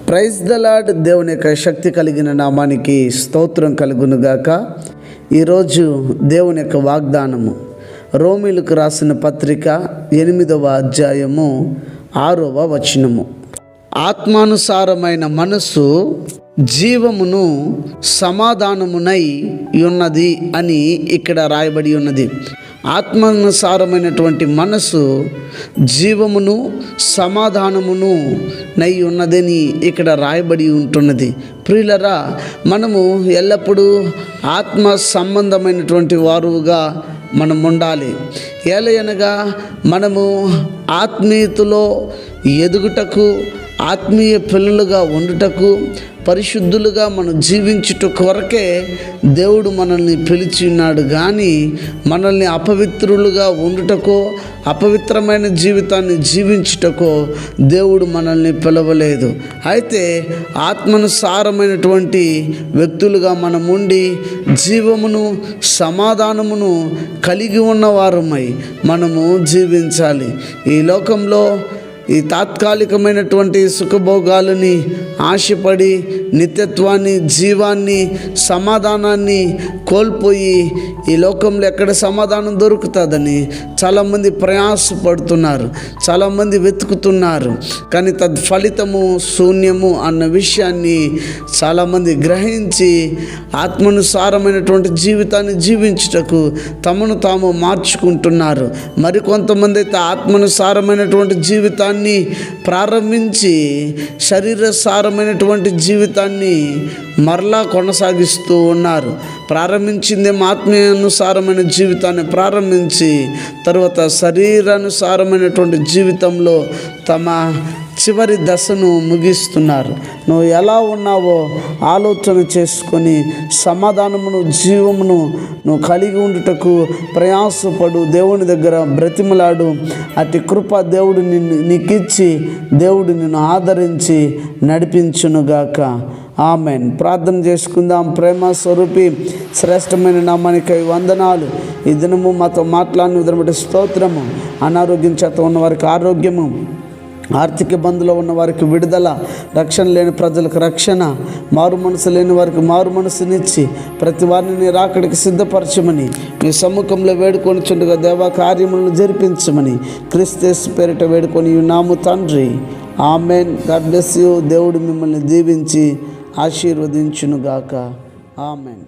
Praise the lord. దేవుని యొక్క శక్తి కలిగిన నామానికి స్తోత్రం కలుగునుగాక. ఈరోజు దేవుని యొక్క వాగ్దానము రోమీలకు రాసిన పత్రిక 8వ అధ్యాయము 6వ వచనము. ఆత్మానుసారమైన మనస్సు జీవమును సమాధానమునై ఉన్నది అని ఇక్కడ రాయబడి ఉన్నది. ఆత్మానుసారమైనటువంటి మనసు జీవమును సమాధానమును నై ఉన్నదని ఇక్కడ రాయబడి ఉంటున్నది. ప్రియులరా, మనము ఎల్లప్పుడూ ఆత్మ సంబంధమైనటువంటి వారుగా మనం ఉండాలి. ఏలయనగా మనము ఆత్మీయతలో ఎదుగుటకు, ఆత్మీయ పిల్లలుగా ఉండుటకు, పరిశుద్ధులుగా మనం జీవించుట కొరకే దేవుడు మనల్ని పిలిచి ఉన్నాడు. కానీ మనల్ని అపవిత్రులుగా ఉండుటకో, అపవిత్రమైన జీవితాన్ని జీవించుటకో దేవుడు మనల్ని పిలవలేదు. అయితే ఆత్మానుసారమైనటువంటి వ్యక్తులుగా మనం ఉండి జీవమును సమాధానమును కలిగి ఉన్నవారమై మనము జీవించాలి. ఈ లోకంలో ఈ తాత్కాలికమైనటువంటి సుఖభోగాలని ఆశపడి నిత్యత్వాన్ని, జీవాన్ని, సమాధానాన్ని కోల్పోయి ఈ లోకంలో ఎక్కడ సమాధానం దొరుకుతుందని చాలామంది ప్రయాసపడుతున్నారు, చాలామంది వెతుకుతున్నారు. కానీ తత్ఫలితము శూన్యము అన్న విషయాన్ని చాలామంది గ్రహించి ఆత్మానుసారమైనటువంటి జీవితాన్ని జీవించుటకు తమను తాము మార్చుకుంటున్నారు. మరికొంతమంది అయితే ఆత్మానుసారమైనటువంటి జీవితాన్ని ప్రారంభించి శరీరసారమైనటువంటి జీవితాన్ని మరలా కొనసాగిస్తూ ఉన్నారు. ప్రారంభించిందేమో ఆత్మీయానుసారమైన జీవితాన్ని ప్రారంభించి తర్వాత శరీరానుసారమైనటువంటి జీవితంలో తమ చివరి దశను ముగిస్తున్నారు. నువ్వు ఎలా ఉన్నావో ఆలోచన చేసుకొని సమాధానమును, జీవమును నువ్వు కలిగి ఉండుటకు ప్రయాసపడు. దేవుని దగ్గర బ్రతిమలాడు. అతి కృప దేవుడు నీకిచ్చి దేవుడు నిన్ను ఆదరించి నడిపించునుగాక. ఆమెన్. ప్రార్థన చేసుకుందాం. ప్రేమ స్వరూపి శ్రేష్టమైన నామానికి వందనాలు. ఈ దినము మాతో మాట్లాడిన విధానం బట్టి స్తోత్రము. అనారోగ్యం చేత ఉన్న వారికి ఆరోగ్యము, ఆర్థిక ఇబ్బందులో ఉన్న వారికి విడుదల, రక్షణ లేని ప్రజలకు రక్షణ, మారు మనసు లేని వారికి మారు మనసునిచ్చి ప్రతి వారిని రాకడికి సిద్ధపరచమని మీ సమ్ముఖంలో వేడుకొని చుండగా దేవా కార్యములను జరిపించమని క్రీస్తు పేరిట వేడుకొని ఉన్నాము తండ్రి. ఆమెన్. God bless you. దేవుడు మిమ్మల్ని దీవించి ఆశీర్వదించునుగాక. ఆమెన్.